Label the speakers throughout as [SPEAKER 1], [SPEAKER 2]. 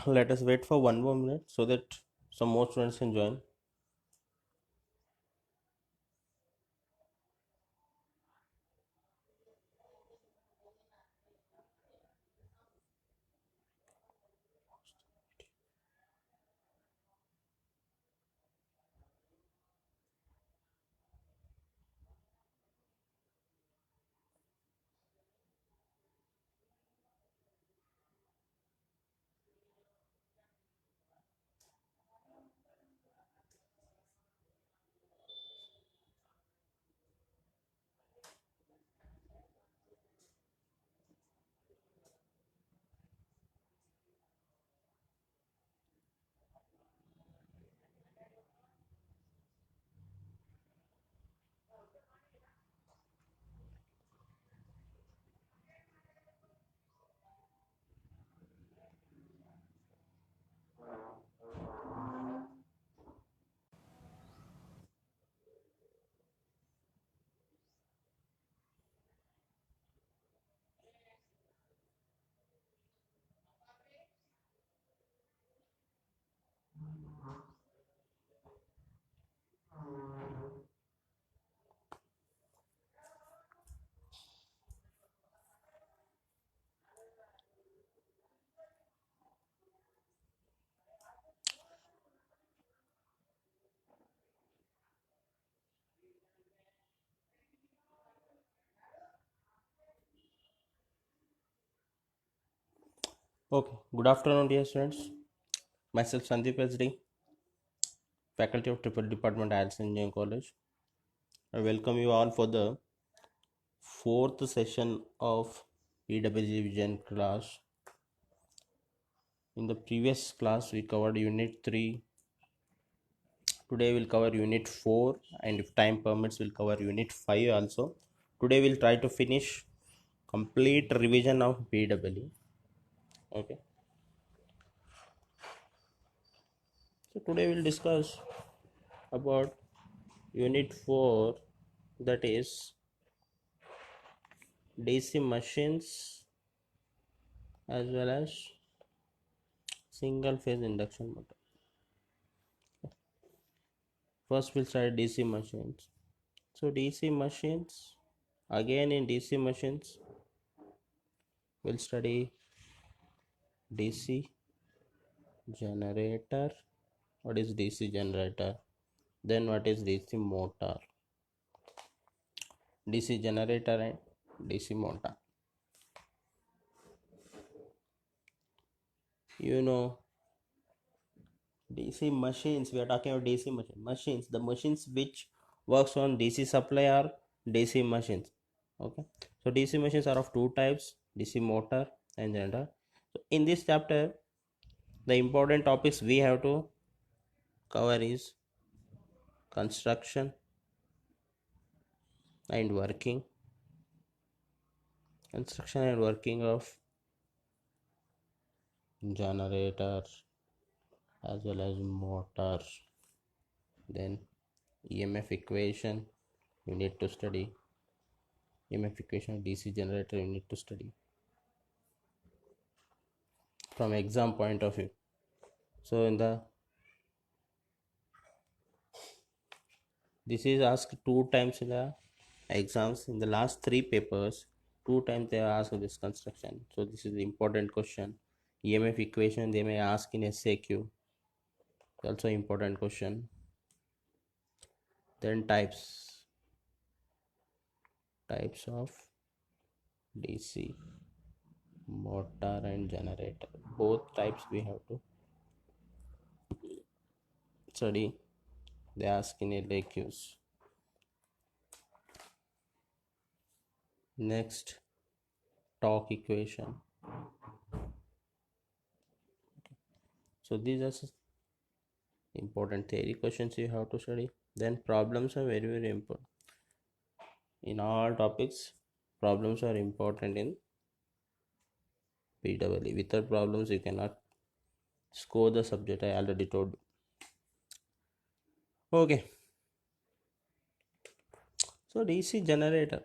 [SPEAKER 1] Let us wait for one more minute so that some more students can join. Okay, good afternoon, dear students. Myself Sandeep SD, faculty of Triple Department IELTS Engineering College. I welcome you all for the fourth session of PWG Vision class. In the previous class, we covered Unit 3. Today, we'll cover Unit 4, and if time permits, we'll cover Unit 5 also. Today, we'll try to finish complete revision of PW. Okay, so today we'll discuss about Unit 4, that is DC machines as well as single phase induction motor. First we'll start DC machines. So DC machines, again in DC machines we'll study DC generator. What is DC generator? Then what is DC motor? DC generator and DC motor. You know, DC machines, we are talking about DC machines, the machines which works on DC supply are DC machines. Okay, so DC machines are of two types, DC motor and generator. So in this chapter, the important topics we have to cover is construction and working, of generator as well as motor. Then EMF equation you need to study. EMF equation of DC generator you need to study from exam point of view. So in the this is asked two times in the exams. In the last three papers, two times they are asked this construction. So this is the important question. EMF equation they may ask in SAQ. Also important question. Then types of DC motor and generator. Both types we have to study. They ask in LAQs. Next, torque equation. So these are important theory questions you have to study. Then problems are very important. In all topics, problems are important in PWE. Without problems, you cannot score the subject. I already told you. Okay. So DC generator.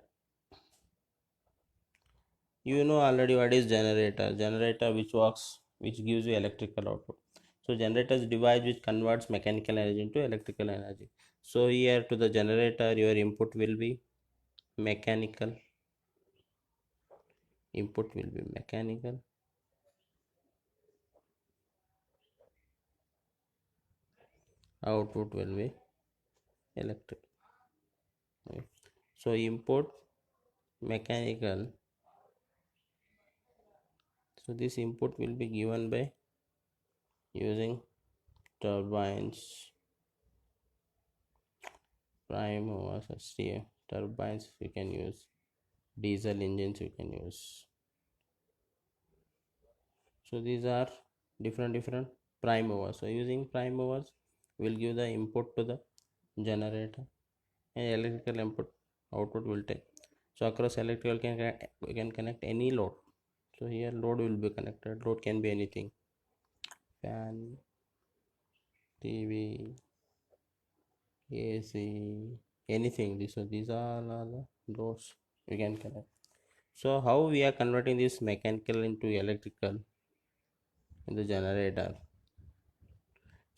[SPEAKER 1] You know already what is generator. Generator which works which gives you electrical output. So generator is device which converts mechanical energy into electrical energy. So here to the generator, your input will be mechanical, input will be mechanical, output will be electric. Okay. So input mechanical, so this input will be given by using turbines, prime movers, steam turbines we can use, diesel engines we can use. So these are different prime movers. So using prime movers will give the input to the generator, and electrical input output will take. So across electrical we can connect any load. So here load will be connected. Load can be anything, fan, TV, AC, anything. So these are the loads we can connect. So how we are converting this mechanical into electrical in the generator?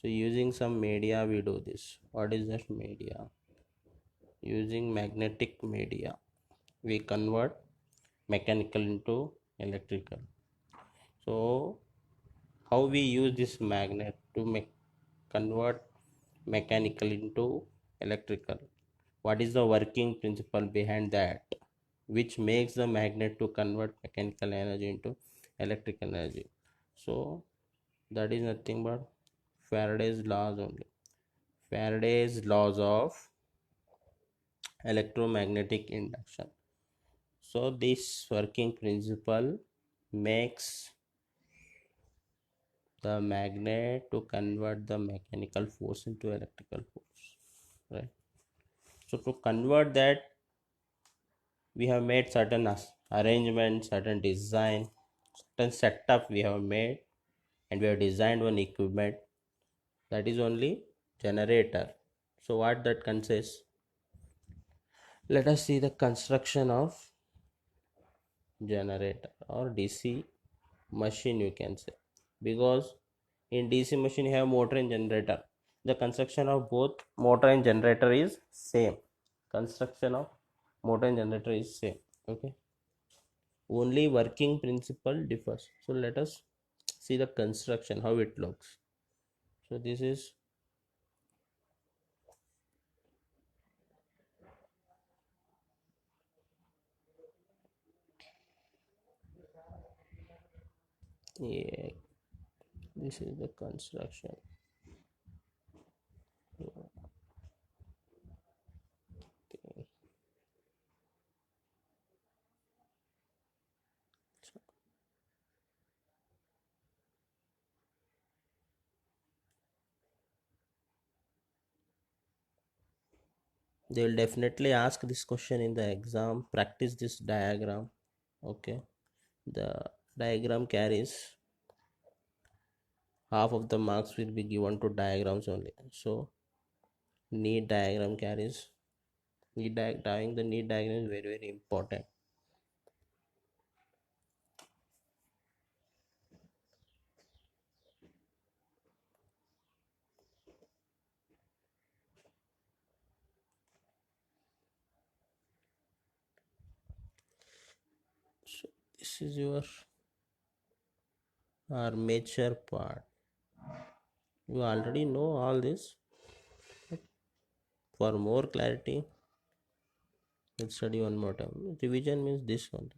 [SPEAKER 1] So using some media we do this. What is that media? Using magnetic media we convert mechanical into electrical. So how we use this magnet to convert mechanical into electrical? What is the working principle behind that, which makes the magnet to convert mechanical energy into electrical energy? So that is nothing but Faraday's laws only. Faraday's laws of electromagnetic induction. So this working principle makes the magnet to convert the mechanical force into electrical force, right? So to convert that, we have made certain arrangements, certain design, certain setup we have made, and we have designed one equipment, that is only generator. So what that consists? Let us see the construction of generator or DC machine, you can say, because in DC machine you have motor and generator. The construction of both motor and generator is same. Construction of motor and generator is same. Okay, only working principle differs. So let us see the construction, how it looks. So this is yeah, this is the construction. Okay. They will definitely ask this question in the exam. Practice this diagram. Okay, the diagram carries half of the marks will be given to diagrams only. So need diagram carries drawing the need diagram is very important. So this is your armature part. You already know all this. For more clarity, let's study one more time. Revision means this one.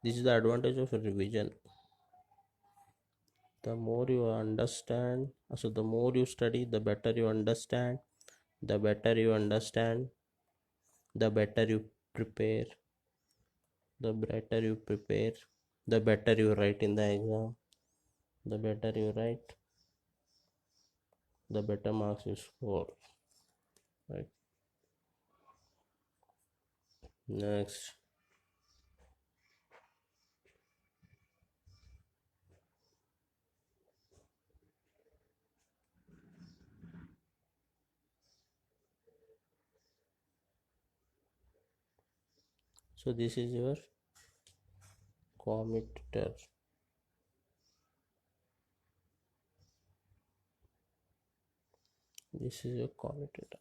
[SPEAKER 1] This is the advantage of a revision. The more you understand, so the more you study, the better you understand. The better you understand, the better you prepare. The better you prepare, the better you write in the exam. The better you write, the better marks you score. Right. Next. So this is your commutator. This is your commutator.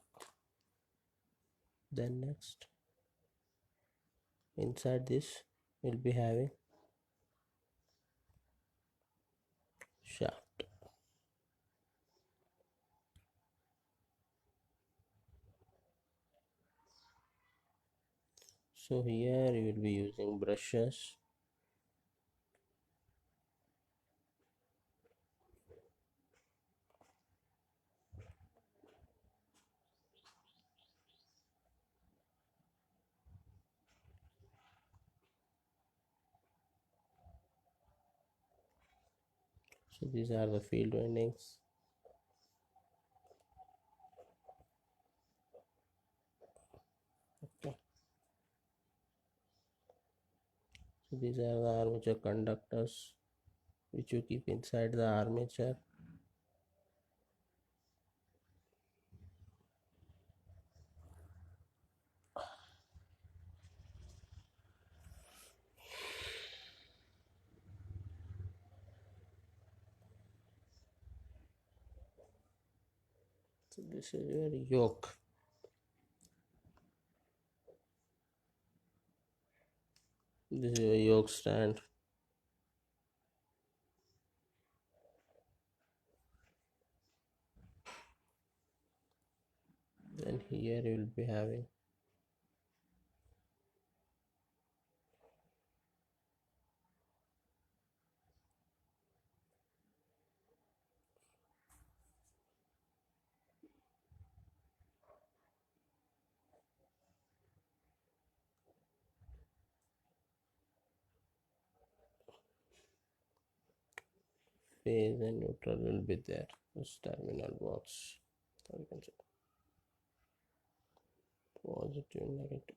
[SPEAKER 1] Then next, inside this we'll be having shaft. So here you will be using brushes. So these are the field windings. Okay. So these are the armature conductors which you keep inside the armature. So this is your yoke. This is your yoke stand. Then here you will be having phase and neutral will be there. This terminal box. Or you can say positive, negative.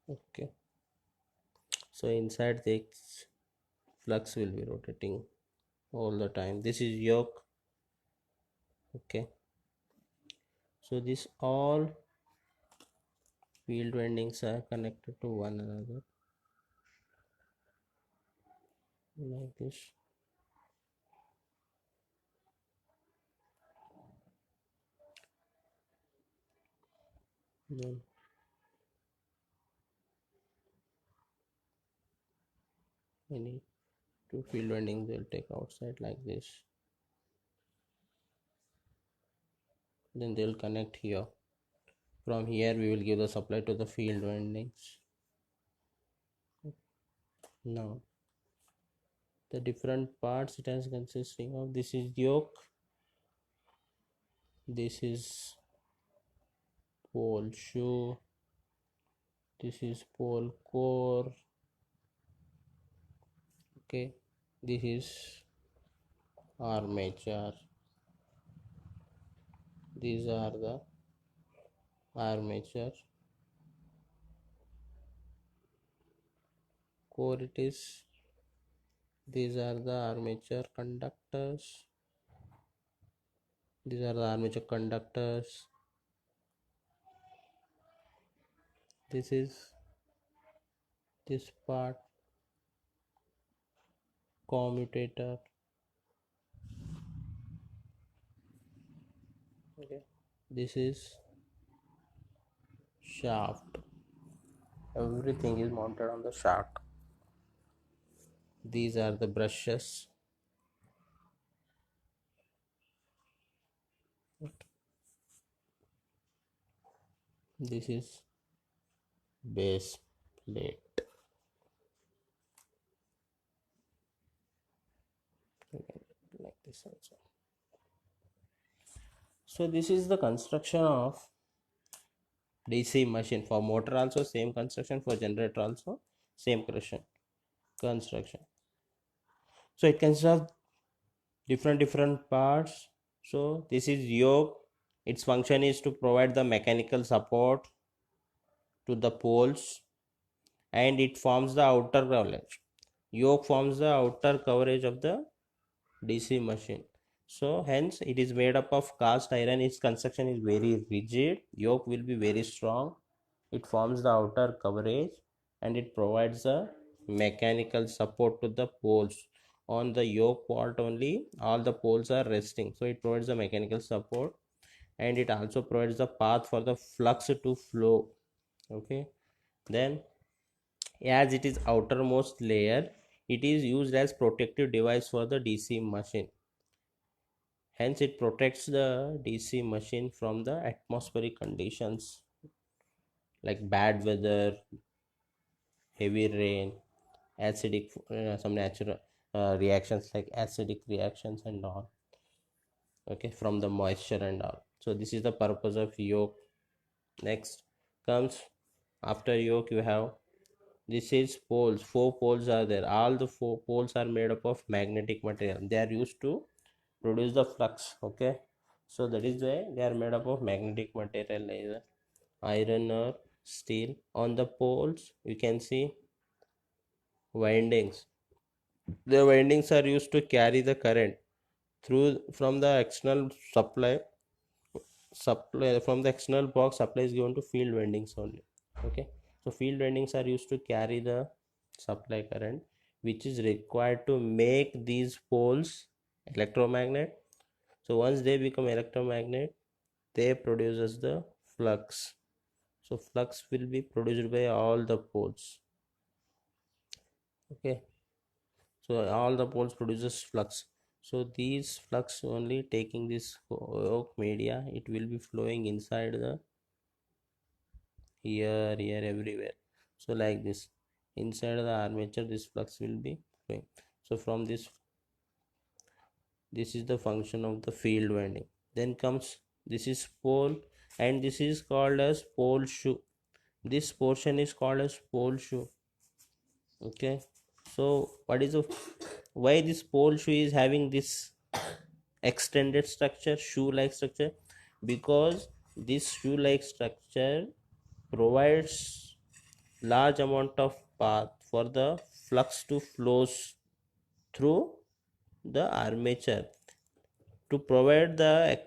[SPEAKER 1] Okay. So inside this flux will be rotating all the time. This is yoke. Okay. So this all field windings are connected to one another like this. Then any two field windings will take outside like this. Then they'll connect here. From here we will give the supply to the field windings. Now the different parts it has consisting of, this is yoke, this is pole shoe, this is pole core. Okay, this is armature. These are the armature core. It is, these are the armature conductors. These are the armature conductors. This is this part commutator. Okay, this is shaft. Everything is mounted on the shaft. These are the brushes. This is base plate. Like this also. So this is the construction of DC machine. For motor also same construction, for generator also same construction. So it consists of different parts. So this is yoke. Its function is to provide the mechanical support to the poles, and it forms the outer coverage. Yoke forms the outer coverage of the DC machine. So hence it is made up of cast iron. Its construction is very rigid. Yoke will be very strong. It forms the outer coverage, and it provides a mechanical support to the poles. On the yoke part only, all the poles are resting, so it provides a mechanical support, and it also provides the path for the flux to flow. Okay, then as it is outermost layer, it is used as protective device for the DC machine. Hence it protects the DC machine from the atmospheric conditions like bad weather, heavy rain, acidic, some natural reactions like acidic reactions and all. Okay, from the moisture and all. So this is the purpose of yoke. Next comes, after yoke you have, this is poles. Four poles are there. All the four poles are made up of magnetic material. They are used to produce the flux. Okay, so that is why they are made up of magnetic material, either iron or steel. On the poles you can see windings. The windings are used to carry the current through from the external supply from the external box. Supply is given to field windings only. Okay, so field windings are used to carry the supply current which is required to make these poles electromagnet. So once they become electromagnet, they produces the flux. So flux will be produced by all the poles. Okay, so all the poles produces flux. So these flux only taking this yoke media, it will be flowing inside the here everywhere. So like this, inside the armature this flux will be flowing. So from this is the function of the field winding. Then comes, this is pole, and this is called as pole shoe. This portion is called as pole shoe. Okay, so what is the, why this pole shoe is having this extended structure, shoe like structure? Because this shoe like structure provides large amount of path for the flux to flows through the armature to provide the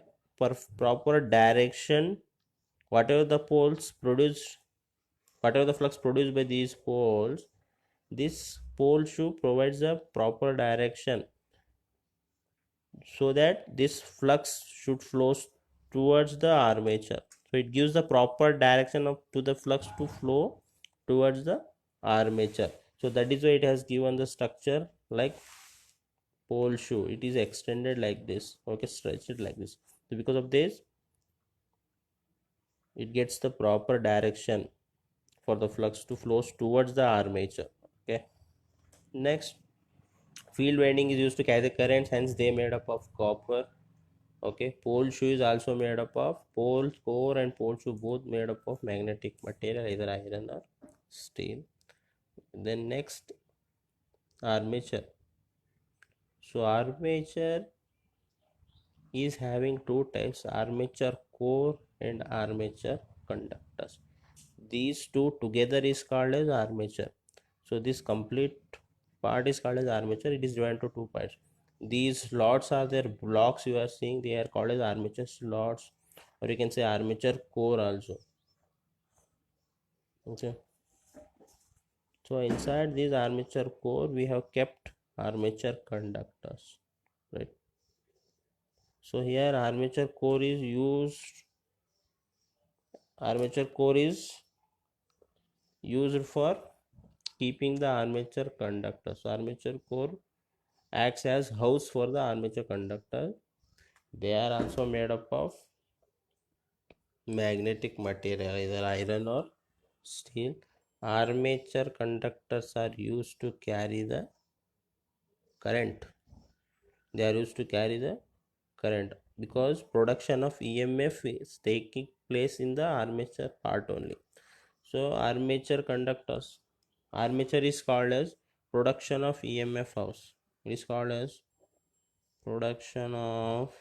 [SPEAKER 1] proper direction. Whatever the poles produced, whatever the flux produced by these poles, this pole shoe provides a proper direction so that this flux should flow towards the armature. So it gives the proper direction of to the flux to flow towards the armature. So that is why it has given the structure like pole shoe. It is extended like this. Okay, stretched like this. So because of this, it gets the proper direction for the flux to flow towards the armature. Okay, next, field winding is used to carry the currents, hence they made up of copper. Okay, pole shoe is also made up of pole core, and pole shoe both made up of magnetic material, either iron or steel. Then next, armature. So armature is having two types, armature core and armature conductors. These two together is called as armature. So this complete part is called as armature. It is divided into two parts. These slots are their blocks you are seeing, they are called as armature slots, or you can say armature core also. Okay, so inside this armature core we have kept armature conductors, right? So here armature core is used for keeping the armature conductor. So armature core acts as house for the armature conductor. They are also made up of magnetic material, either iron or steel. Armature conductors are used to carry the current. They are used to carry the current because production of EMF is taking place in the armature part only. So armature is called as production of EMF house. It is called as production of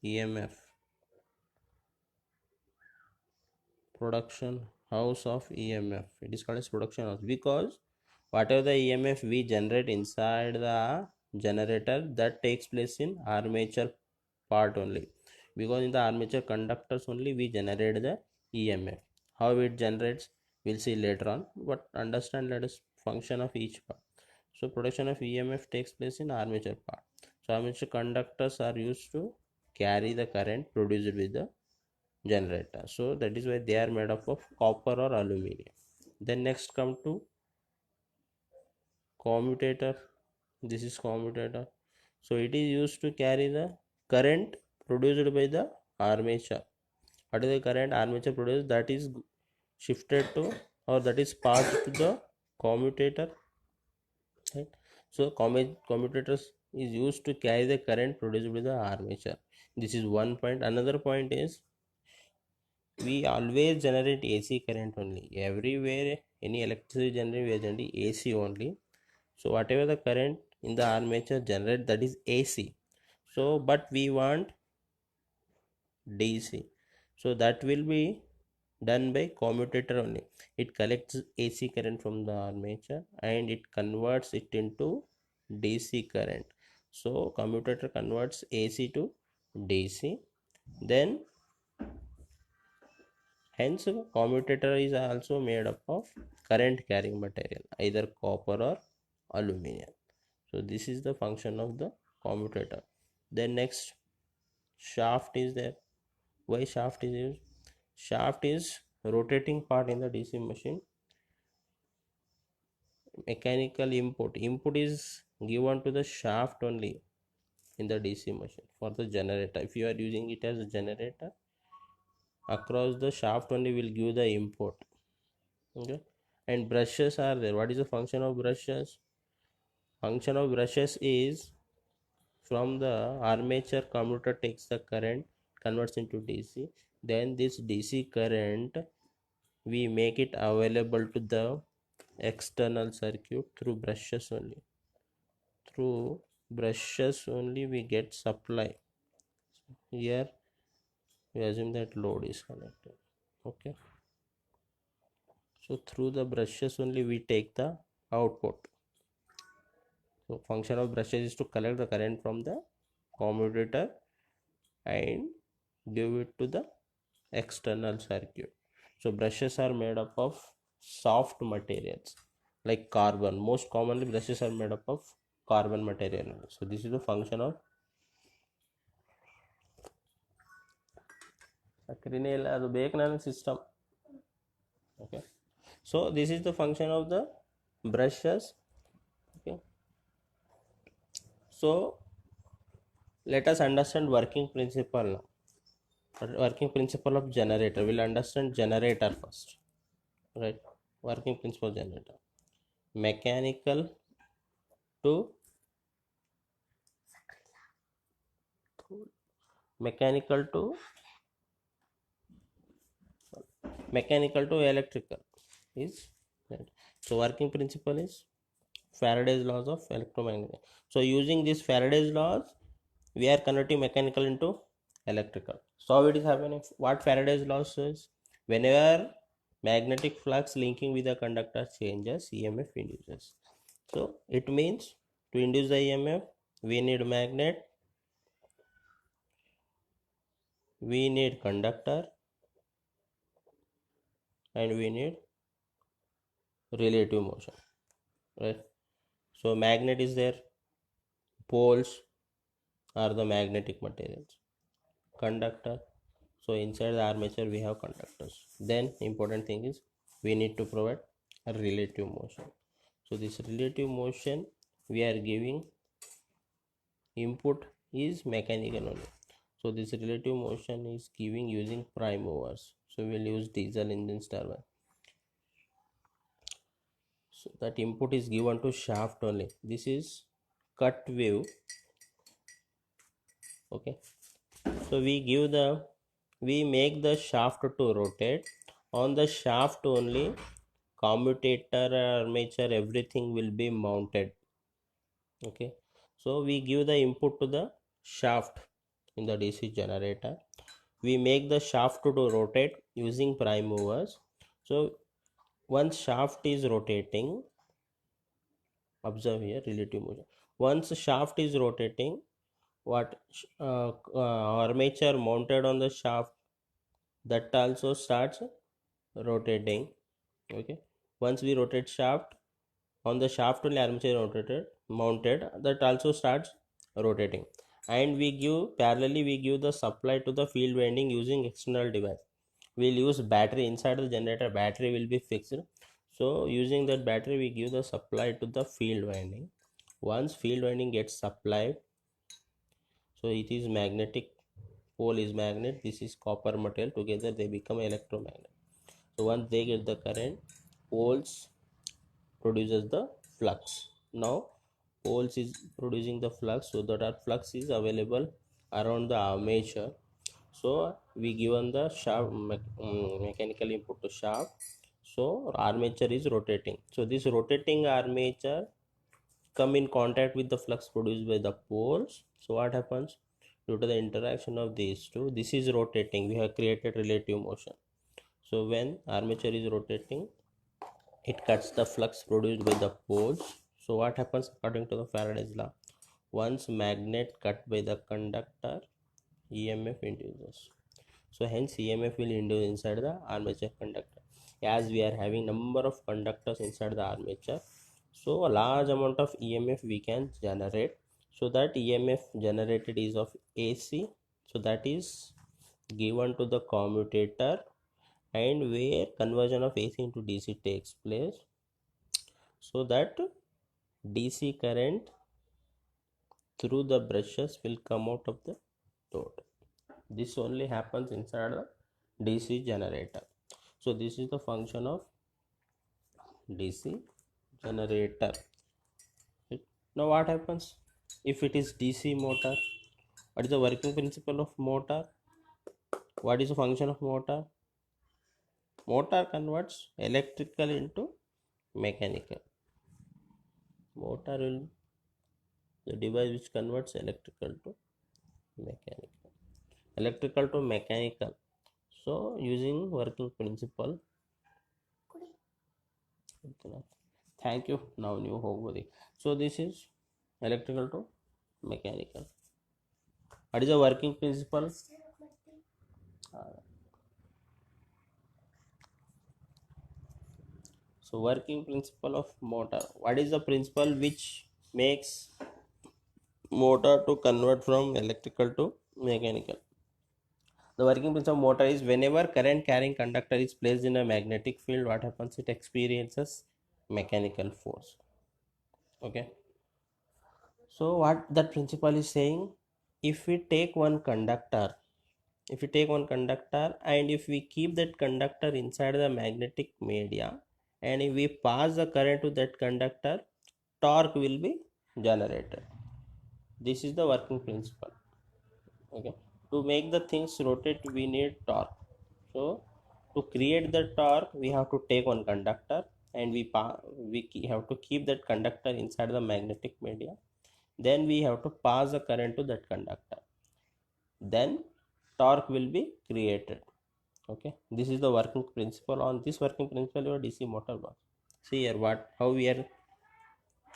[SPEAKER 1] EMF, production house of EMF. It is called as production house because whatever the EMF we generate inside the generator, that takes place in armature part only, because in the armature conductors only we generate the EMF. How it generates? we'll see later on, but understand let us function of each part. So production of EMF takes place in armature part. So armature conductors are used to carry the current produced with the generator. So that is why they are made up of copper or aluminum. Then next come to commutator. This is commutator. So it is used to carry the current produced by the armature. What is the current armature produced, that is shifted to, or that is passed to the commutator, right? So commutators is used to carry the current produced by the armature. This is one point. Another point is we always generate AC current only. Everywhere any electricity generated, we are generating AC only. So whatever the current in the armature generate, that is AC. So but we want DC. So that will be done by commutator only. It collects AC current from the armature and it converts it into DC current. So commutator converts AC to DC. Then hence commutator is also made up of current carrying material, either copper or aluminum. So this is the function of the commutator. Then next, shaft is there. Why shaft is used? Shaft is rotating part in the DC machine. Mechanical input is given to the shaft only in the DC machine for the generator. If you are using it as a generator, across the shaft only will give the input. Okay, and brushes are there. What is the function of brushes? Function of brushes is from the armature, commutator takes the current, converts into DC. Then this DC current we make it available to the external circuit through brushes only. Through brushes only we get supply. Here we assume that load is connected. Okay, so through the brushes only we take the output. So function of brushes is to collect the current from the commutator and give it to the external circuit. So brushes are made up of soft materials like carbon. Most commonly brushes are made up of carbon material. So this is the function of acronyl as a Baker system. Okay, so this is the function of the brushes. Okay, so let us understand working principle now. Working principle of generator. We'll understand generator first, right? Working principle of generator. Mechanical to mechanical to mechanical to electrical is right. So working principle is Faraday's laws of electromagnetic. So using these Faraday's laws, we are converting mechanical into electrical. So how it is happening? What Faraday's law says? Whenever magnetic flux linking with the conductor changes, EMF induces. So it means to induce the EMF, we need magnet, we need conductor, and we need relative motion, right? So magnet is there, poles are the magnetic materials, conductor, so inside the armature we have conductors. Then important thing is we need to provide a relative motion. So this relative motion we are giving input is mechanical only. So this relative motion is giving using prime movers. So we'll use diesel engines turbine. So that input is given to shaft only. This is cut wave. Okay, so we make the shaft to rotate. On the shaft only commutator, armature, everything will be mounted. Okay, so we give the input to the shaft in the DC generator. We make the shaft to rotate using prime movers. So once shaft is rotating, observe here relative motion. Once shaft is rotating, what armature mounted on the shaft, that also starts rotating. Okay, once we rotate shaft, on the shaft only armature rotated mounted, that also starts rotating. And we give parallelly, we give the supply to the field winding using external device. We'll use battery inside the generator, battery will be fixed. So using that battery we give the supply to the field winding. Once field winding gets supplied, so it is magnetic, pole is magnet, this is copper material, together they become electromagnet. So once they get the current, poles produces the flux. Now poles is producing the flux, so that our flux is available around the armature. So we given the shaft mechanical input to shaft, so armature is rotating. So this rotating armature come in contact with the flux produced by the poles. So what happens, due to the interaction of these two, this is rotating, we have created relative motion. So when armature is rotating, it cuts the flux produced by the poles. So what happens according to the Faraday's law, once magnet cut by the conductor, EMF induces. So hence EMF will induce inside the armature conductor. As we are having number of conductors inside the armature, so a large amount of EMF we can generate. So that EMF generated is of AC, so that is given to the commutator, and where conversion of AC into DC takes place, so that DC current through the brushes will come out of the load. This only happens inside the DC generator. So this is the function of DC generator. Now what happens if it is DC motor? What is the working principle of motor? What is the function of motor? Motor converts electrical into mechanical. Motor will the device which converts electrical to mechanical. Electrical to mechanical. So using working principle. Thank you. Now new homework. So this is electrical to mechanical. What is the working principle? So working principle of motor. What is the principle which makes motor to convert from electrical to mechanical? The working principle of motor is whenever current carrying conductor is placed in a magnetic field, what happens? It experiences mechanical force. Okay. So what that principle is saying, if we take one conductor, and if we keep that conductor inside the magnetic media, and if we pass the current to that conductor, torque will be generated. This is the working principle. Okay, to make the things rotate we need torque. So to create the torque we have to take one conductor, and we have to keep that conductor inside the magnetic media. Then we have to pass the current to that conductor, then torque will be created. Okay, this is the working principle. On this working principle your DC motor works. See here what, how we are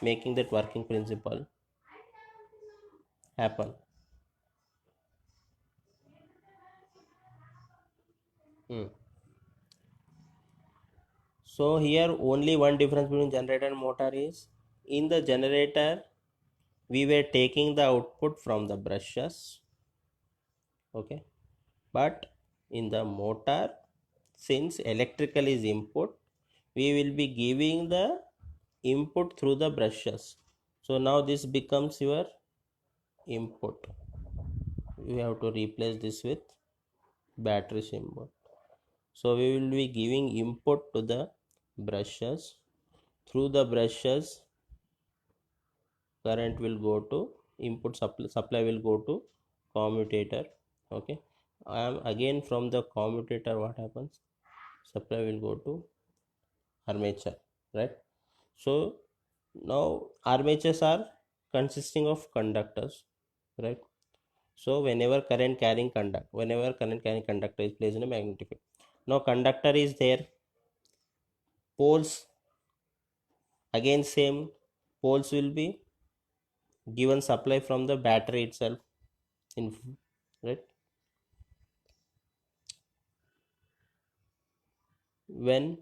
[SPEAKER 1] making that working principle happen. Hmm. So here only one difference between generator and motor is, in the generator we were taking the output from the brushes. Okay, but in the motor, since electrical is input, we will be giving the input through the brushes. So now this becomes your input. You have to replace this with battery symbol. So we will be giving input to the brushes. Through the brushes current will go to input, supply will go to commutator. Okay, I am again from the commutator, what happens, supply will go to armature, right? So now armatures are consisting of conductors, right? So whenever current carrying conductor is placed in a magnetic field, now conductor is there, poles, again same, poles will be given supply from the battery itself in, right? When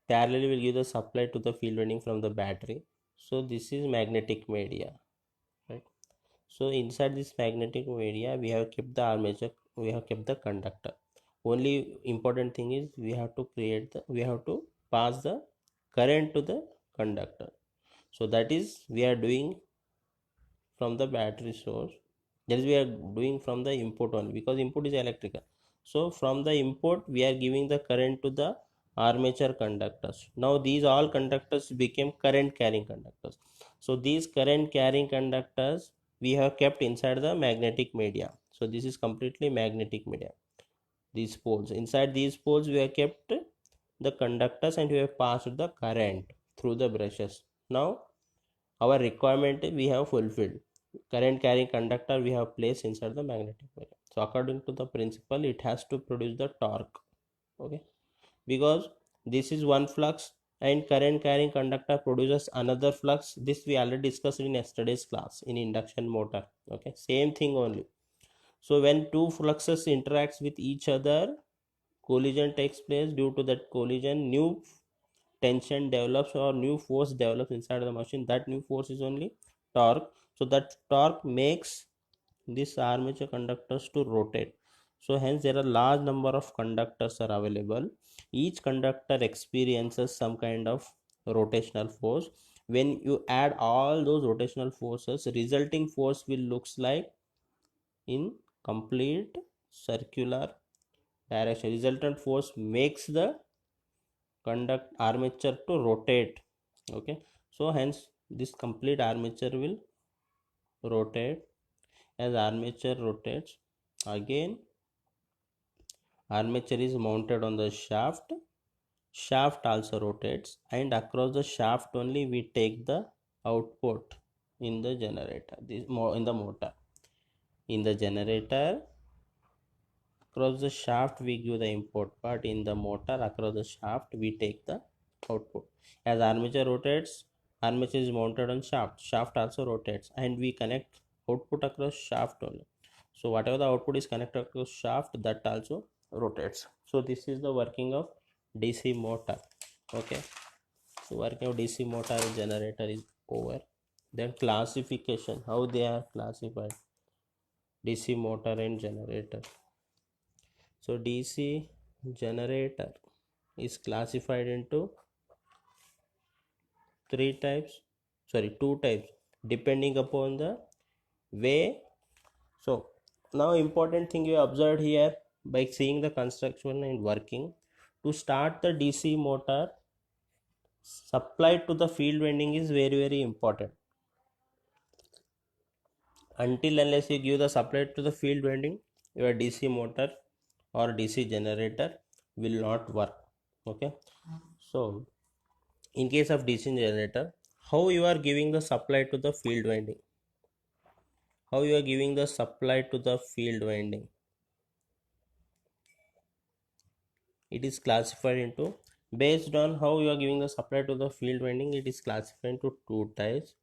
[SPEAKER 1] Parallel will give the supply to the field winding from the battery. So this is magnetic media, right? So inside this magnetic media, we have kept the armature, we have kept the conductor. Only important thing is we have to pass the current to the conductor. So that is we are doing from the battery source. That is we are doing from the input only, because input is electrical. So from the input we are giving the current to the armature conductors. Now these all conductors became current carrying conductors. So these current carrying conductors we have kept inside the magnetic media. So this is completely magnetic media. These poles, inside these poles we have kept the conductors and we have passed the current through the brushes. Now our requirement we have fulfilled. Current carrying conductor we have placed inside the magnetic media. So according to the principle, it has to produce the torque. Okay, because this is one flux and current carrying conductor produces another flux. This we already discussed in yesterday's class in induction motor. Okay, same thing only. So when two fluxes interacts with each other, collision takes place. Due to that collision, new tension develops or new force develops inside the machine. That new force is only torque. So that torque makes this armature conductors to rotate. So hence there are large number of conductors are available. Each conductor experiences some kind of rotational force. When you add all those rotational forces, resulting force will looks like in complete circular direction. Resultant force makes the conduct armature to rotate. Okay, so hence this complete armature will rotate. As armature rotates, again armature is mounted on the shaft. Shaft also rotates, and across the shaft only we take the output in the generator, this in the motor. In the generator, across the shaft we give the input, but in the motor across the shaft we take the output. As armature rotates, armature is mounted on shaft, shaft also rotates, and we connect output across shaft only. So whatever the output is connected across shaft, that also rotates. So this is the working of DC motor. Okay, so working of DC motor and generator is over. Then classification, how they are classified, DC motor and generator. So DC generator is classified into three types, sorry, two types, depending upon the way. So now important thing you observed here by seeing the construction and working. To start the DC motor, supply to the field winding is very important. Until unless you give the supply to the field winding, your DC motor or DC generator will not work. Okay, so in case of DC generator, how you are giving the supply to the field winding, how you are giving the supply to the field winding, it is classified into, based on how you are giving the supply to the field winding, it is classified into two types: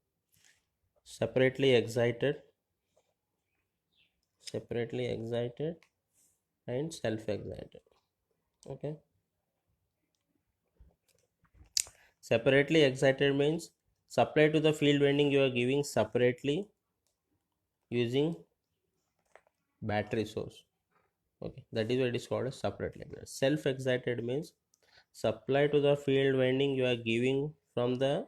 [SPEAKER 1] separately excited, separately excited and self excited. Okay, separately excited means supply to the field winding you are giving separately using battery source. Okay, that is what it is called as separately excited. Self excited means supply to the field winding you are giving from the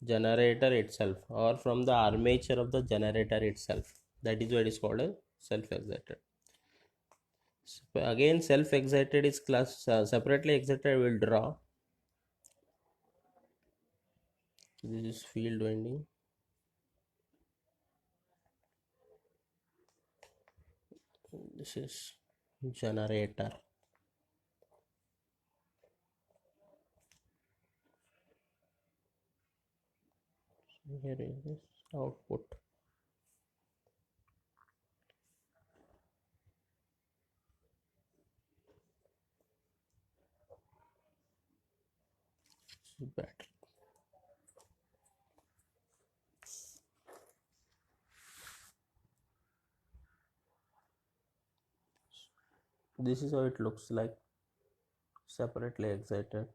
[SPEAKER 1] generator itself or from the armature of the generator itself. That is what is called as self excited. Again self excited is class, separately excited will draw. This is field winding, this is generator. Here is this output. This is battery. This is how it looks like, separately excited.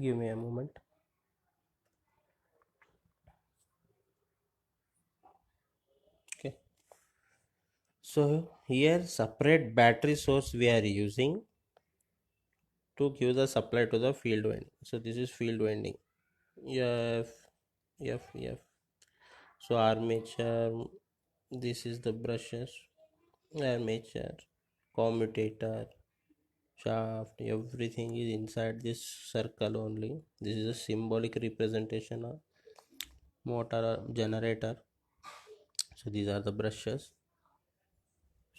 [SPEAKER 1] Give me a moment. Okay, so here separate battery source we are using to give the supply to the field winding. So this is field winding. F, F. So armature, this is the brushes, armature, commutator, shaft, everything is inside this circle only. This is a symbolic representation of motor or generator. So these are the brushes.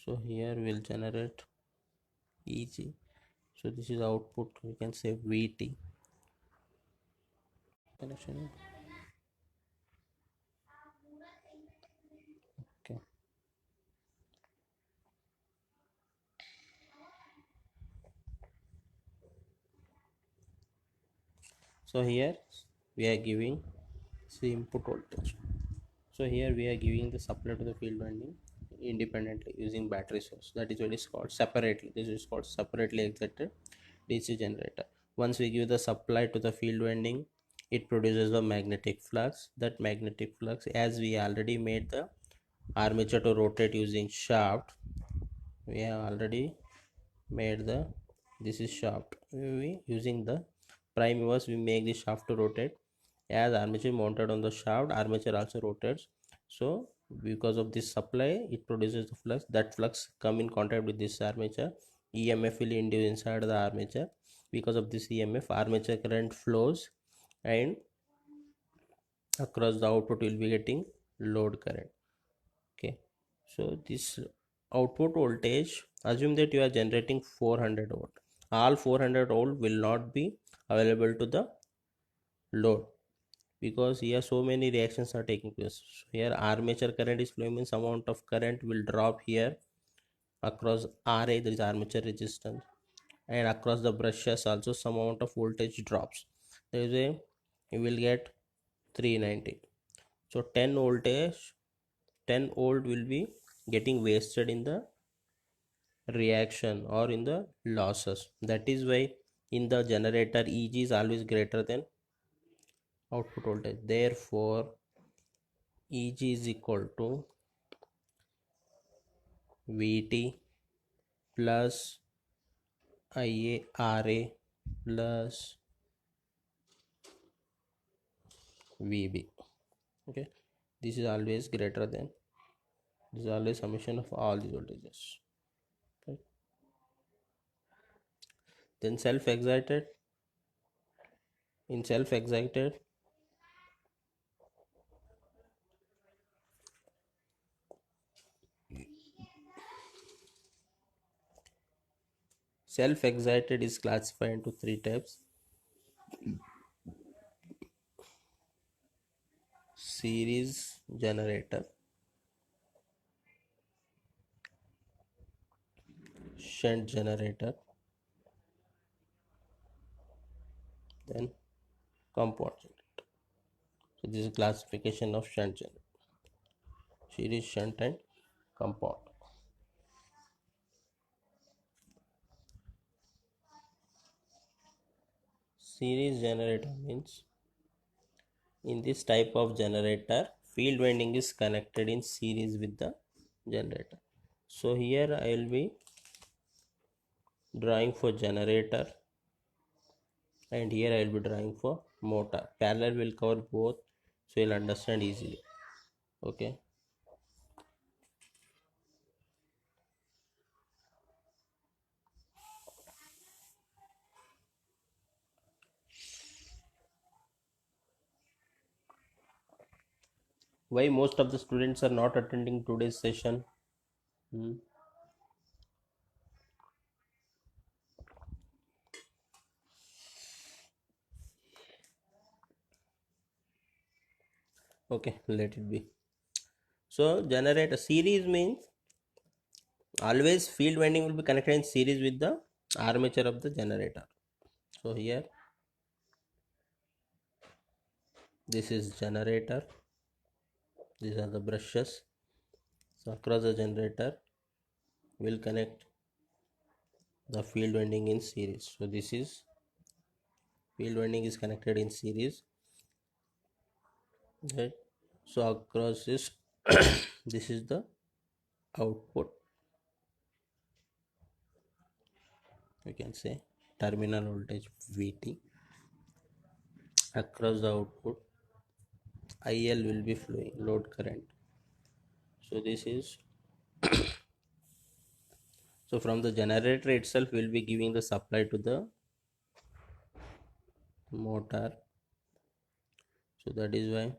[SPEAKER 1] So here we'll generate EG. So this is output, you can say VT connection. Okay, so here we are giving the input voltage. So here we are giving the supply to the field winding independently using battery source. That is what is called separately. This is called separately excited DC generator. Once we give the supply to the field winding, it produces a magnetic flux. That magnetic flux, as we already made the armature to rotate using shaft, we have already made the, this is shaft. We using the prime movers, we make the shaft to rotate. As armature mounted on the shaft, armature also rotates. So because of this supply, it produces the flux. That flux come in contact with this armature. EMF will induce inside the armature. Because of this EMF, armature current flows, and across the output will be getting load current. Okay, so this output voltage, assume that you are generating 400 volt. All 400 volt will not be available to the load, because here so many reactions are taking place. So here armature current is flowing, means amount of current will drop here across Ra, there is armature resistance, and across the brushes also some amount of voltage drops. There is a, you will get 390. So 10 voltage, 10 volt will be getting wasted in the reaction or in the losses. That is why in the generator Eg is always greater than output voltage. Therefore Eg is equal to Vt plus Ia Ra plus Vb. Okay, this is always greater than, this is always summation of all the voltages. Okay. Then self excited, in self excited, self excited is classified into three types: series generator, shunt generator, then compound generator. So this is classification of shunt generator: series, shunt, and compound. Series generator means, in this type of generator, field winding is connected in series with the generator. So here I will be drawing for generator, and here I will be drawing for motor. Parallel will cover both, so you'll understand easily. Okay. Why most of the students are not attending today's session? Hmm. Okay, let it be. So generator series means always field winding will be connected in series with the armature of the generator. So here this is generator, these are the brushes. So across the generator will connect the field winding in series. So this is field winding is connected in series, right? So across this this is the output, you can say terminal voltage VT. Across the output IL will be flowing, load current. So this is, so from the generator itself we'll be giving the supply to the motor. So that is why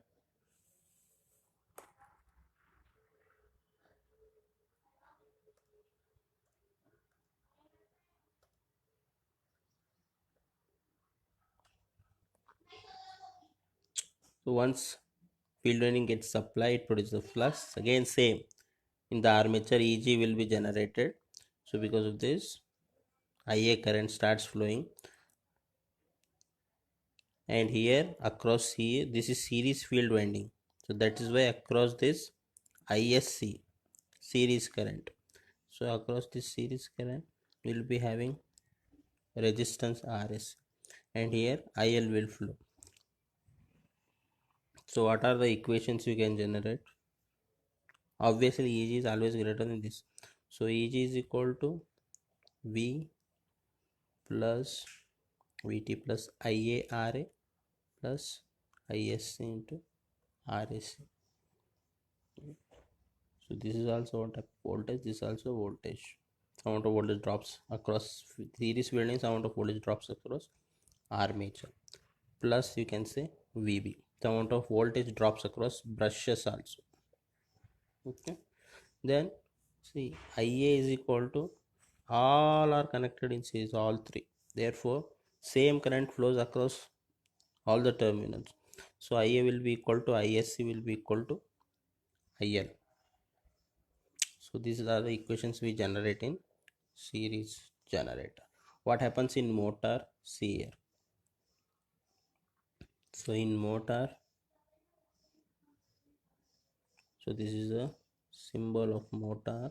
[SPEAKER 1] so once field winding gets supply, it produces the flux. Again same, in the armature EG will be generated. So because of this IA current starts flowing, and here across here this is series field winding. So that is why across this ISC, series current. So across this series current will be having resistance RS, and here IL will flow. So what are the equations you can generate? Obviously EG is always greater than this. So EG is equal to V plus VT plus IARA plus ISC into RSC. So this is also what type of voltage, this is also voltage. Amount of voltage drops across series windings, amount of voltage drops across armature, plus you can say VB, the amount of voltage drops across brushes also. Okay, then see IA is equal to, all are connected in series, all three, therefore same current flows across all the terminals. So IA will be equal to ISC will be equal to IL. So these are the equations we generate in series generator. What happens in motor? See here. So in motor, so this is a symbol of motor.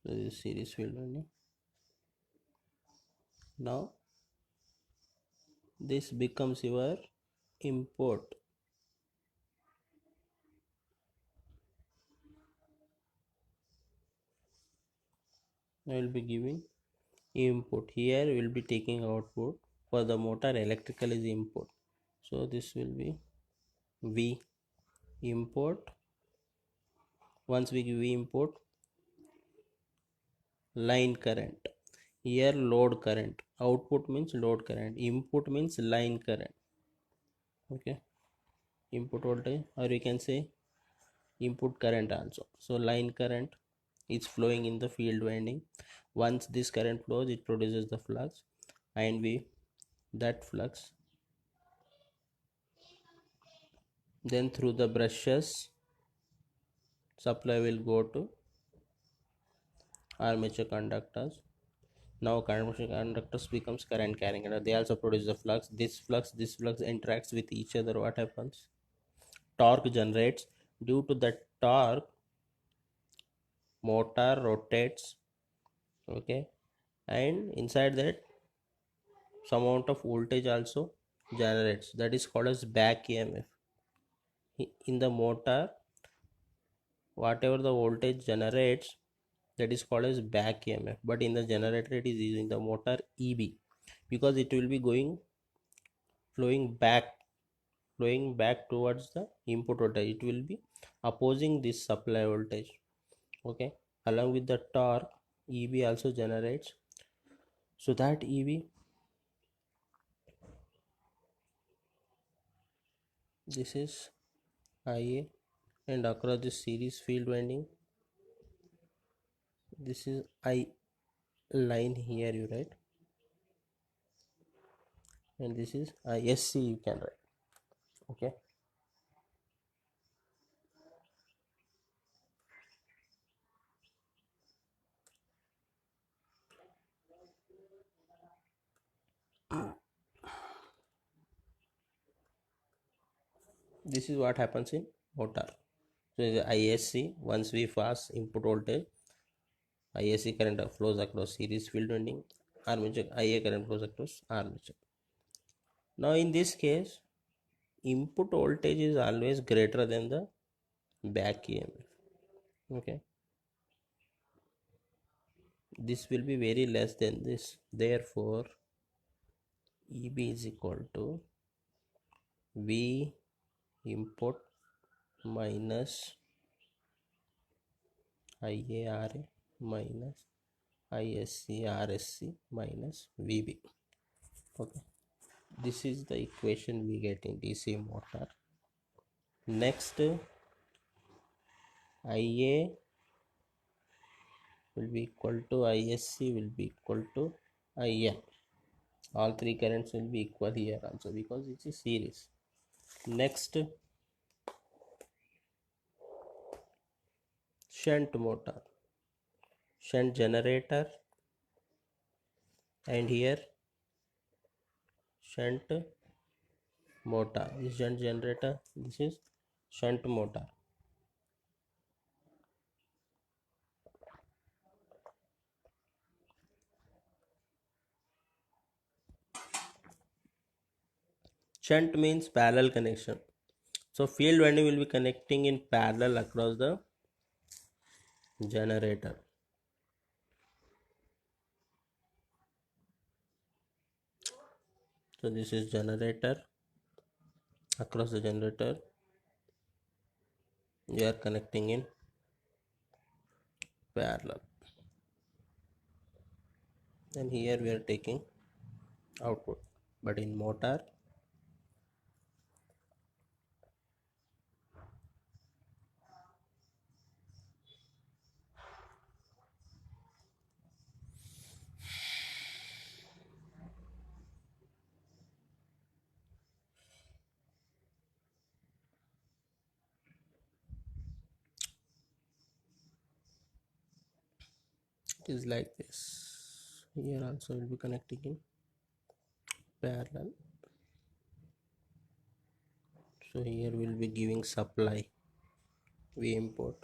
[SPEAKER 1] So this is series field winding. Now this becomes your input. I will be giving input. Here we will be taking output. For the motor, electrical is input. So this will be V input. Once we give V input, line current. Here load current. Output means load current. Input means line current. Okay. Input voltage, or you can say input current also. So line current is flowing in the field winding. Once this current flows, it produces the flux, and we that flux then through the brushes supply will go to armature conductors. Now armature conductors becomes current carrying, and they also produce the flux. This flux interacts with each other. What happens? Torque generates. Due to the torque, motor rotates. Okay, and inside that some amount of voltage also generates, that is called as back EMF. In the motor, whatever the voltage generates, that is called as back EMF, but in the generator it is using the motor EB, because it will be going flowing back towards the input voltage. It will be opposing this supply voltage. Okay, along with the torque, EB also generates. So that EB, this is IA, and across this series field winding, this is I line here you write, and this is ISC you can write. Okay, this is what happens in motor. So the ISC, once we pass input voltage, ISC current flows across series field winding, armature IA current flows across armature. Now in this case, input voltage is always greater than the back EMF. Okay, this will be very less than this. Therefore EB is equal to V input minus IARA minus ISC RSC minus VB. Okay, this is the equation we get in DC motor. Next, IA will be equal to ISC will be equal to IL. All three currents will be equal here also because it's a series. Next, shunt motor, shunt generator, and here shunt motor. This shunt generator, this is shunt motor. Shunt means parallel connection. So field winding will be connecting in parallel across the generator. So this is generator. Across the generator we are connecting in parallel, and here we are taking output. But in motor, it is like this. Here also will be connecting in parallel. So here we will be giving supply, we import.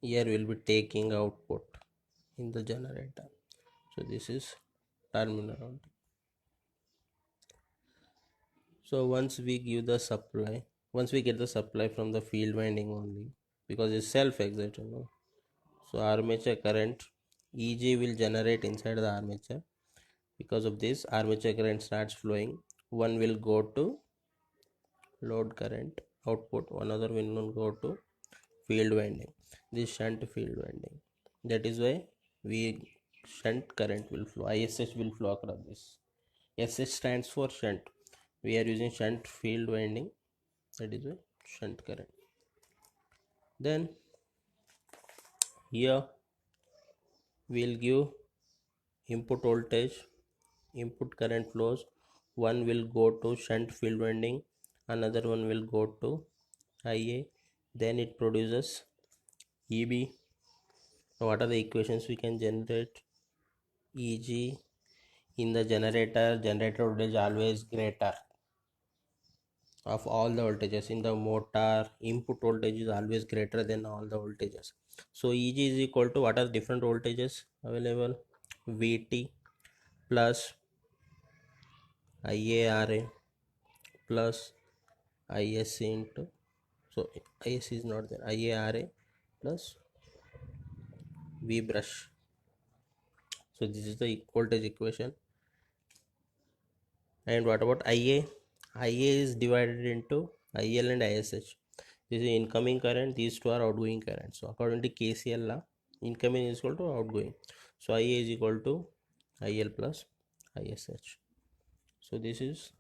[SPEAKER 1] Here we will be taking output in the generator. So this is terminal. So once we give the supply, once we get the supply from the field winding only, because it's self-excited, no? So armature current EG will generate inside the armature. Because of this, armature current starts flowing. One will go to load current output, one other will not go to field winding. This shunt field winding. That is why we shunt current will flow. ISH will flow across this. SH stands for shunt. We are using shunt field winding. That is why shunt current. Then here we'll give input voltage, input current flows. One will go to shunt field winding, another one will go to IA. Then it produces EB. What are the equations we can generate? EG in the generator voltage always greater of all the voltages. In the motor, input voltage is always greater than all the voltages. So EG is equal to, what are different voltages available? VT plus IARA plus ISC into, so ISC is not there, IARA plus V brush. So this is the voltage equation. And what about IA? IA is divided into IL and ISH. This is incoming current, these two are outgoing current. So according to KCL law, incoming is equal to outgoing. So IA is equal to IL plus ISH. So this is,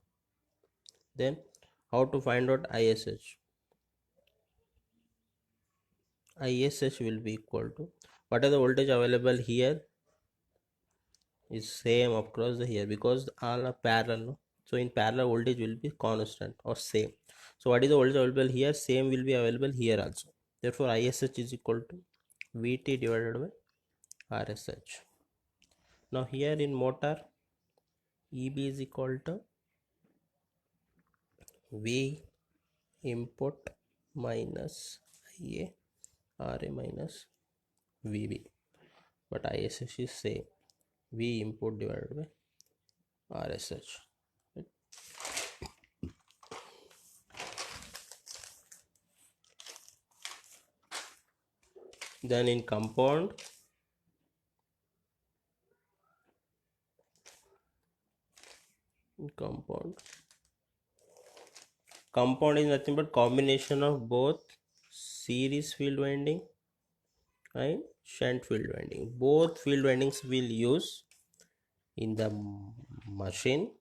[SPEAKER 1] then how to find out ISH? ISH will be equal to, what are the voltage available here is same across the here, because all are parallel, no? So in parallel voltage will be constant or same. So what is the voltage available here? Same will be available here also. Therefore ISH is equal to VT divided by RSH. Now here in motor, EB is equal to V input minus IA RA minus VB, but ISH is same, V input divided by RSH. Right? Then in compound, compound is nothing but combination of both series field winding and shunt field winding. Both field windings will use in the machine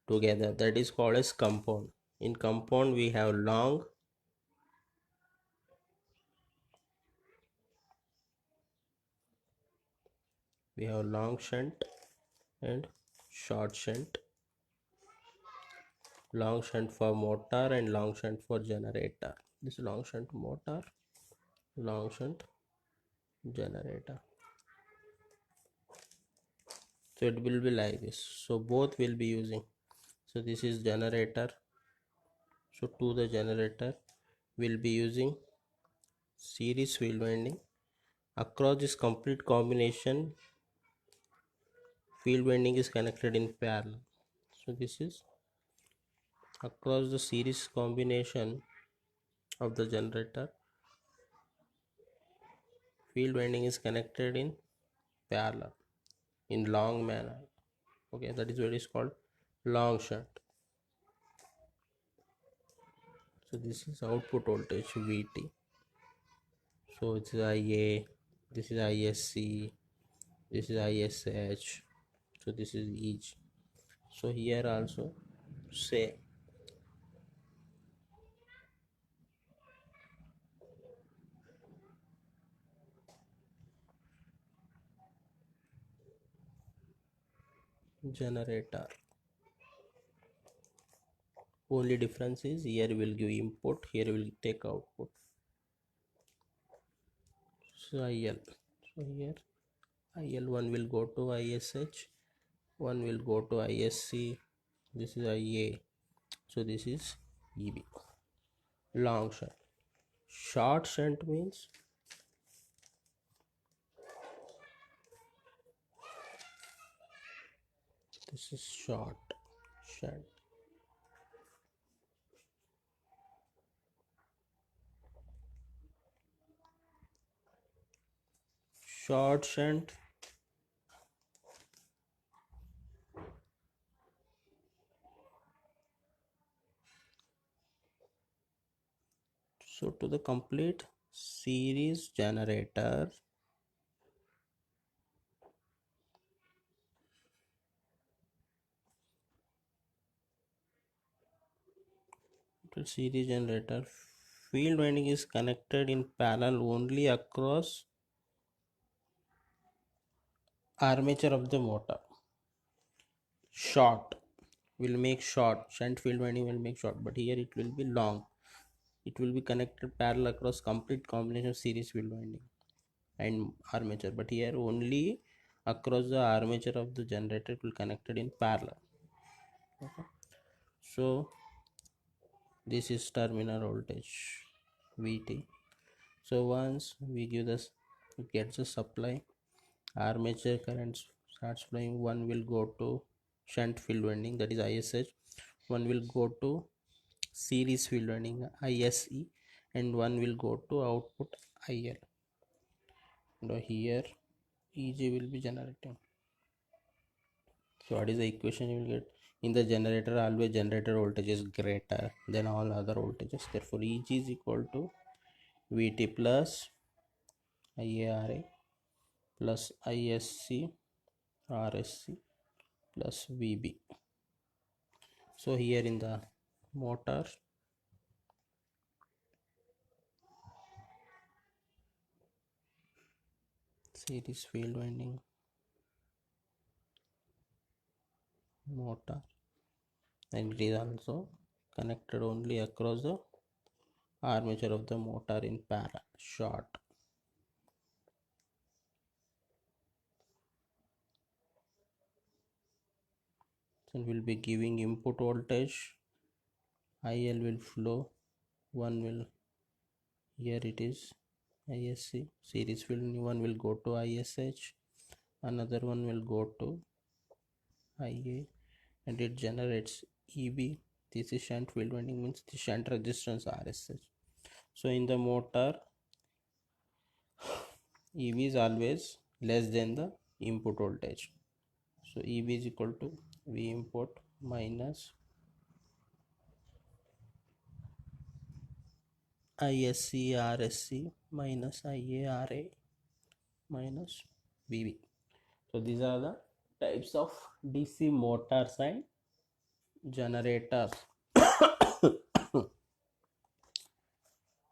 [SPEAKER 1] together. That is called as compound. In compound we have long shunt and short shunt. Long shunt for motor and long shunt for generator. This long shunt motor, long shunt generator. So it will be like this. So both will be using. So this is generator. So to the generator will be using series field winding. Across this complete combination, field winding is connected in parallel. So this is across the series combination of the generator, field winding is connected in parallel in long manner. Okay, that is what is called long shunt. So this is output voltage VT. So it's IA, this is ISC, this is ISH, so this is EG. So here also say generator. Only difference is here will give input, here will take output. So IL, so here IL1 will go to ISH, one will go to ISC, this is IA, so this is EB. Long shunt. Short shunt means this is short shunt. Short shunt so to the complete series generator, field winding is connected in parallel only across armature of the motor. Short will make short, shunt field winding will make short, but here it will be long. It will be connected parallel across complete combination of series field winding and armature, but here only across the armature of the generator it will connected in parallel. Okay. So this is terminal voltage VT. So once we give this, it gets the supply, armature currents starts flowing, one will go to shunt field winding, that is ISH, one will go to series field winding ISE, and one will go to output IL. Now here EG will be generating. So what is the equation you will get? In the generator, always generator voltage is greater than all other voltages. Therefore, EG is equal to VT plus IARA plus ISC RSC plus VB. So here in the motor, series field winding motor, and it is also connected only across the armature of the motor in parallel, short. And will be giving input voltage IL will flow, one will, here it is ISC series field, one will go to ISH, another one will go to IA, and it generates EB. This is shunt field winding, means the shunt resistance RSH. So in the motor, EB is always less than the input voltage. So EB is equal to V input minus ISC RSC minus IARA minus VB. So these are the types of DC motors and generators.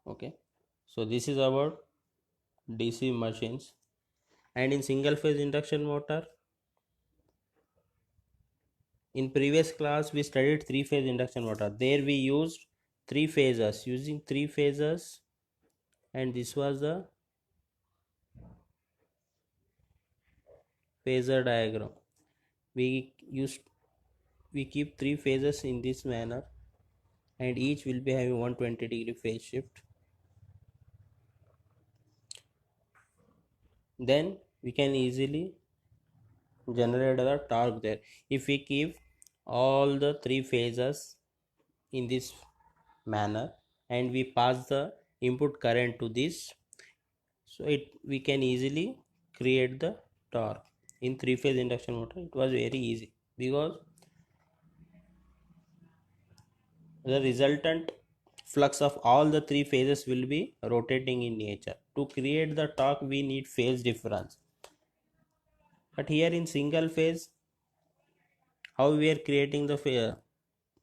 [SPEAKER 1] Okay, so this is about DC machines. And in single phase induction motor, in previous class we studied three phase induction motor. There we used three phases, using three phases, and this was the phasor diagram. We keep three phases in this manner, and each will be having 120-degree phase shift. Then we can easily generate the torque there. If we keep all the three phases in this manner and we pass the input current to this, so we can easily create the torque. In three phase induction motor it was very easy, because the resultant flux of all the three phases will be rotating in nature. To create the torque we need phase difference, but here in single phase, how we are creating the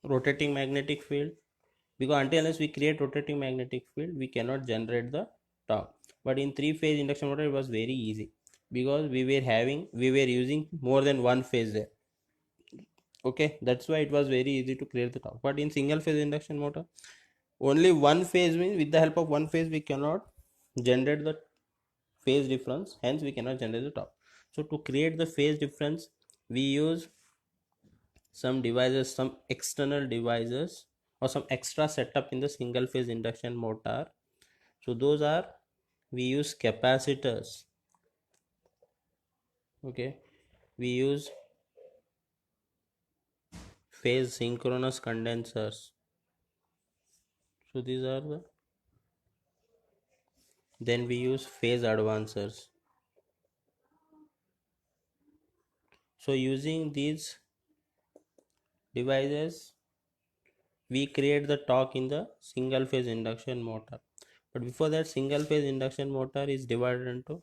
[SPEAKER 1] rotating magnetic field? Because until unless we create rotating magnetic field we cannot generate the torque. But in three phase induction motor it was very easy, because we were using more than one phase there. Okay, that's why it was very easy to create the torque. But in single phase induction motor, only one phase, means with the help of one phase we cannot generate the phase difference, hence we cannot generate the torque. So to create the phase difference we use some devices, some external devices, or some extra setup in the single phase induction motor. So those are, we use capacitors. Okay, we use phase synchronous condensers. So these are the, then we use phase advancers. So using these devices we create the torque in the single phase induction motor. But before that, single phase induction motor is divided into,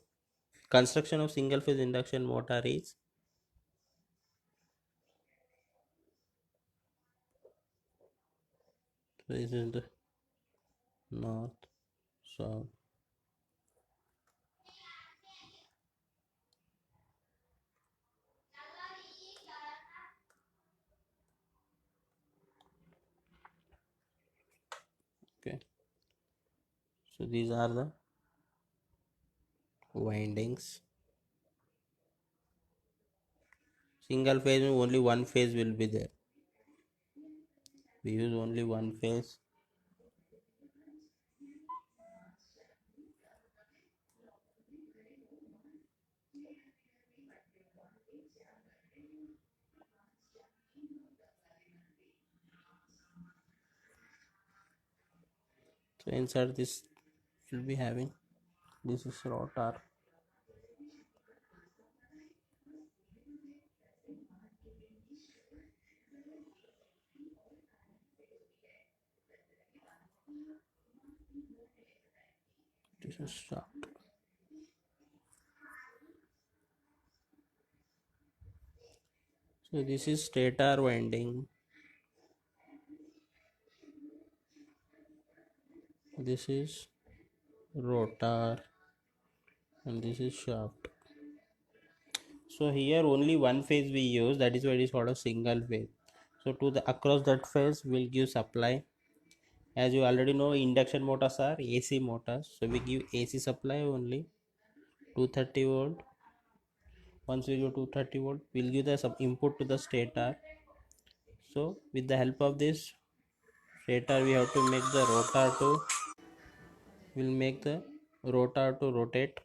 [SPEAKER 1] construction of single phase induction motor is, so this is the north, south, okay. So these are the windings. Single phase, only one phase will be there, we use only one phase. So inside this will be having, this is rotor, this is shaft. So this is stator winding, this is rotor, and this is shaft. So here only one phase we use, that is why it is called a single phase. So to the across that phase we'll give supply. As you already know, induction motors are AC motors, so we give AC supply only, 230 volt. Once we give 230 volt, we'll give the some input to the stator. So with the help of this stator we have to make the rotor to, will make the rotor to rotate.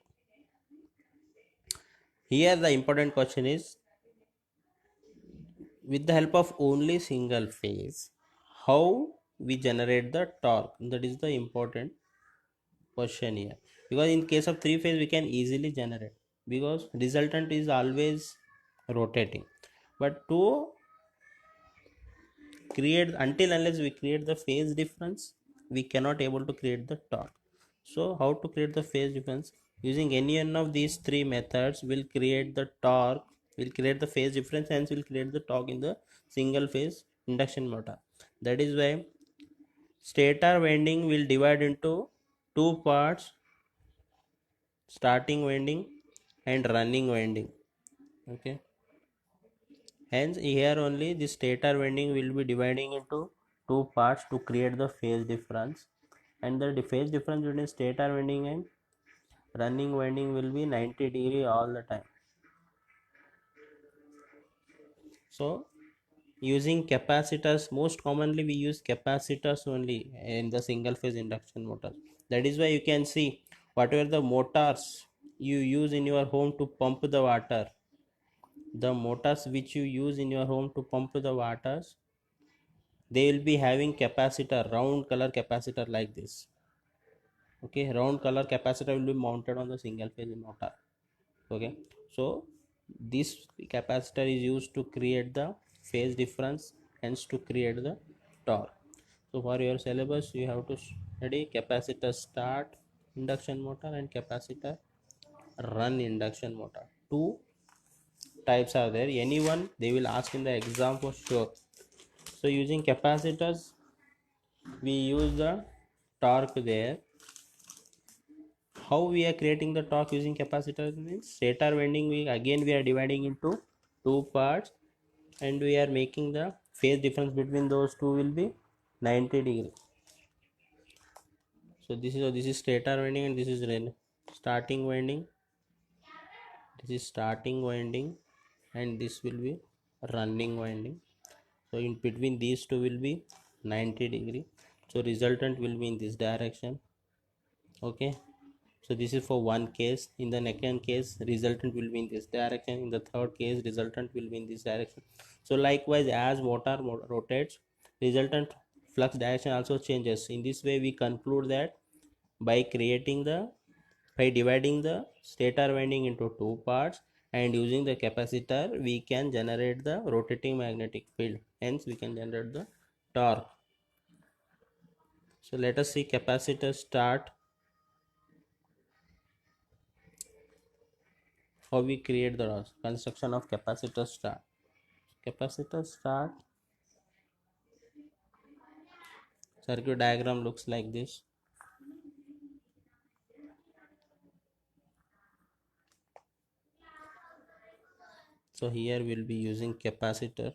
[SPEAKER 1] Here the important question is, with the help of only single phase, how we generate the torque? That is the important question here, because in case of three phase we can easily generate, because resultant is always rotating. But to create, until unless we create the phase difference, we cannot able to create the torque. So how to create the phase difference? Using any one of these three methods will create the torque, will create the phase difference, hence will create the torque in the single phase induction motor. That is why stator winding will divide into two parts: starting winding and running winding. Okay, hence here only the stator winding will be dividing into two parts to create the phase difference, and the phase difference between stator winding and running winding will be 90 degree all the time. So using capacitors, most commonly we use capacitors only in the single phase induction motors. That is why you can see whatever the motors you use in your home to pump the water, the motors which you use in your home to pump the waters, they will be having capacitor, round color capacitor like this. Okay, round color capacitor will be mounted on the single phase motor. Okay, so this capacitor is used to create the phase difference, hence to create the torque. So for your syllabus you have to study capacitor start induction motor and capacitor run induction motor. Two types are there, anyone they will ask in the exam for sure. So using capacitors we use the torque there. How we are creating the torque using capacitor means, stator winding we are dividing into two parts, and we are making the phase difference between those two will be 90 degree. So this is stator winding and this is starting winding. This is starting winding and this will be running winding. So in between these two will be 90 degree, so resultant will be in this direction. Okay, so this is for one case. In the second case resultant will be in this direction, in the third case resultant will be in this direction. So likewise, as motor rotates, resultant flux direction also changes. In this way we conclude that by creating the, by dividing the stator winding into two parts and using the capacitor, we can generate the rotating magnetic field, hence we can generate the torque. So let us see capacitor start, how we create the construction of capacitor start. Capacitor start circuit diagram looks like this. So here we'll be using capacitor.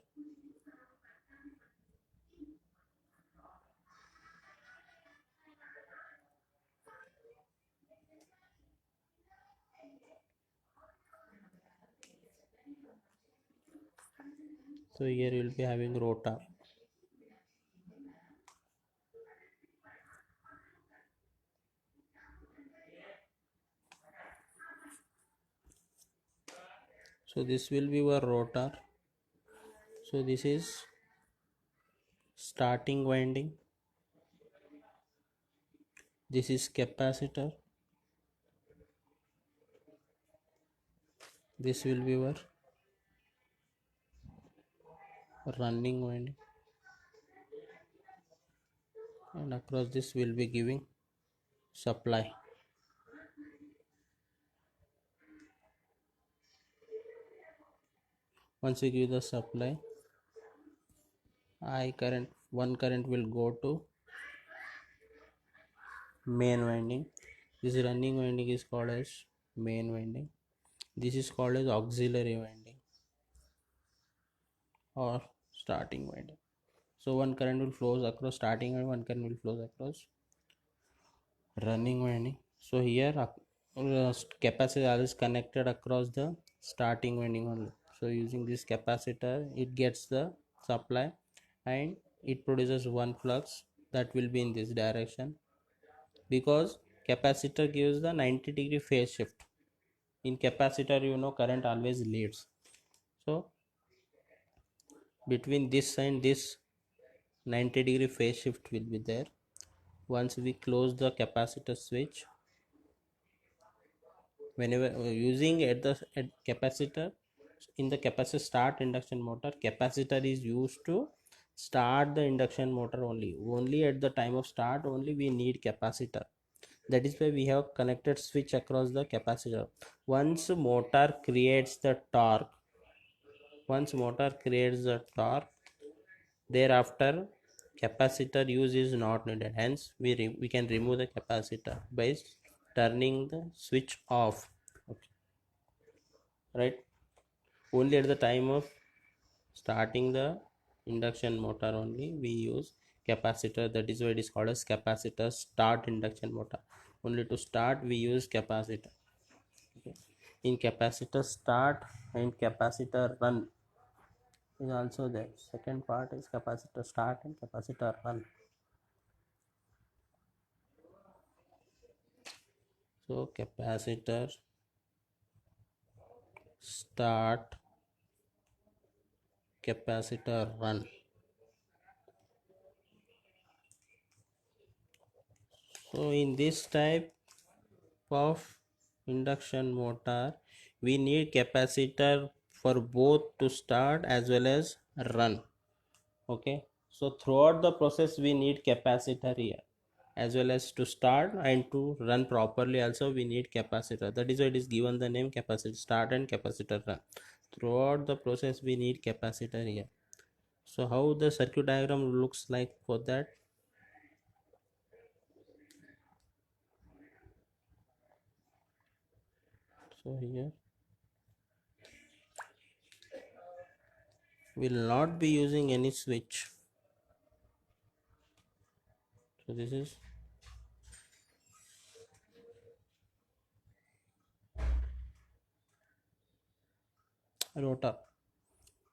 [SPEAKER 1] So here we'll be having rotor. So this will be our rotor. So this is starting winding. This is capacitor. This will be our running winding, and across this will be giving supply. Once we give the supply, I current, one current will go to main winding. This running winding is called as main winding. This is called as auxiliary winding or starting winding. So one current will flows across starting winding, one current will flows across running winding. So here capacitor is connected across the starting winding only. So using this capacitor it gets the supply and it produces one flux. that will be in this direction, because capacitor gives the 90-degree phase shift. In capacitor, current always leads. So between this and this, 90-degree phase shift will be there. Once we close the capacitor switch, whenever using at capacitor, in the capacitor start induction motor, capacitor is used to start the induction motor. Only at the time of start only we need capacitor. That is why we have connected switch across the capacitor. Once motor creates the torque, thereafter capacitor use is not needed. Hence we can remove the capacitor by turning the switch off. Okay. Right. Only at the time of starting the induction motor only we use capacitor. That is why it is called as capacitor start induction motor. Only to start we use capacitor. Okay. In capacitor start and capacitor run is also there. Second part is capacitor start and capacitor run. So capacitor start, capacitor run. So in this type of induction motor we need capacitor for both to start as well as run. Okay, so throughout the process we need capacitor here, as well as to start and to run properly also we need capacitor. That is why it is given the name capacitor start and capacitor run. Throughout the process we need capacitor here. So how the circuit diagram looks like for that? So here we will not be using any switch. So this is rotor.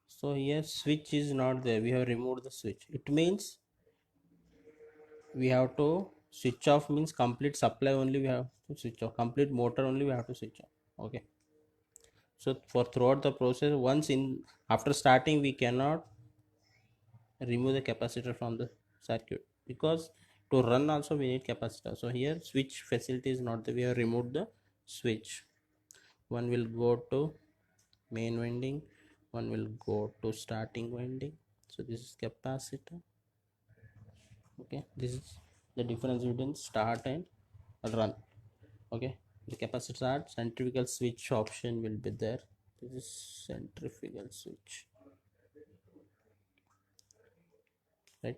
[SPEAKER 1] So here switch is not there, we have removed the switch. It means we have to switch off, means complete supply only we have to switch off, complete motor only we have to switch off. Okay, so for throughout the process, once in after starting we cannot remove the capacitor from the circuit, because to run also we need capacitor. So here switch facility is not there, we have removed the switch. One will go to main winding, one will go to starting winding. So this is capacitor. Okay, this is the difference between start and run. Okay, the capacitor start, centrifugal switch option will be there. This is centrifugal switch, right?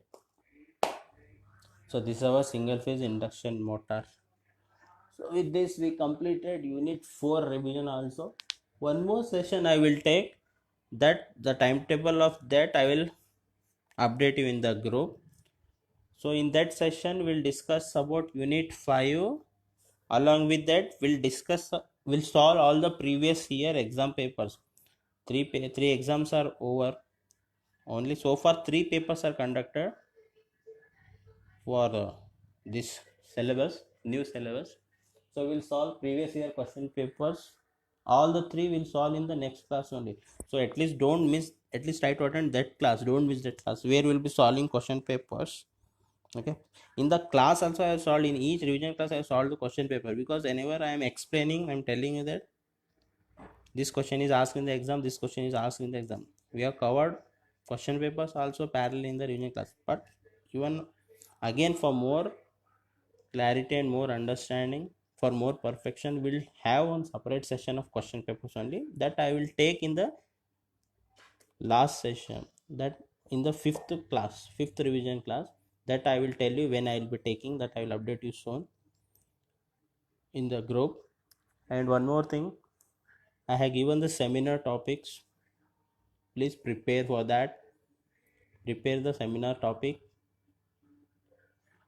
[SPEAKER 1] So this is our single phase induction motor. So with this we completed unit 4 revision also. One more session I will take, that the timetable of that I will update you in the group. So in that session we'll discuss about unit 5. Along with that we'll solve all the previous year exam papers. Three exams are over. Only so far 3 papers are conducted for this syllabus, new syllabus. So we'll solve previous year question papers. All the 3 will solve in the next class only. So at least don't miss, at least try to attend that class. Don't miss that class where we'll be solving question papers. Okay, in the class also I have solved, in each revision class I have solved the question paper, because whenever I am explaining I am telling you that this question is asked in the exam, this question is asked in the exam. We have covered question papers also parallel in the revision class, but even again for more clarity and more understanding, for more perfection, we'll have one separate session of question papers only, that I will take in the last session, that in the fifth revision class, that I will tell you when I will be taking, that I will update you soon in the group. And one more thing, I have given the seminar topics. Please prepare for that. Prepare the seminar topic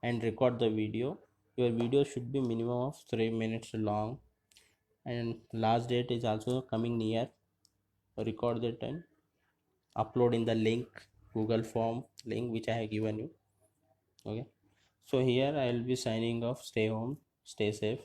[SPEAKER 1] and record the video. Your video should be minimum of 3 minutes long, and last date is also coming near. Record that and upload in the link, Google form link which I have given you. Okay, So here I will be signing off. Stay home, stay safe.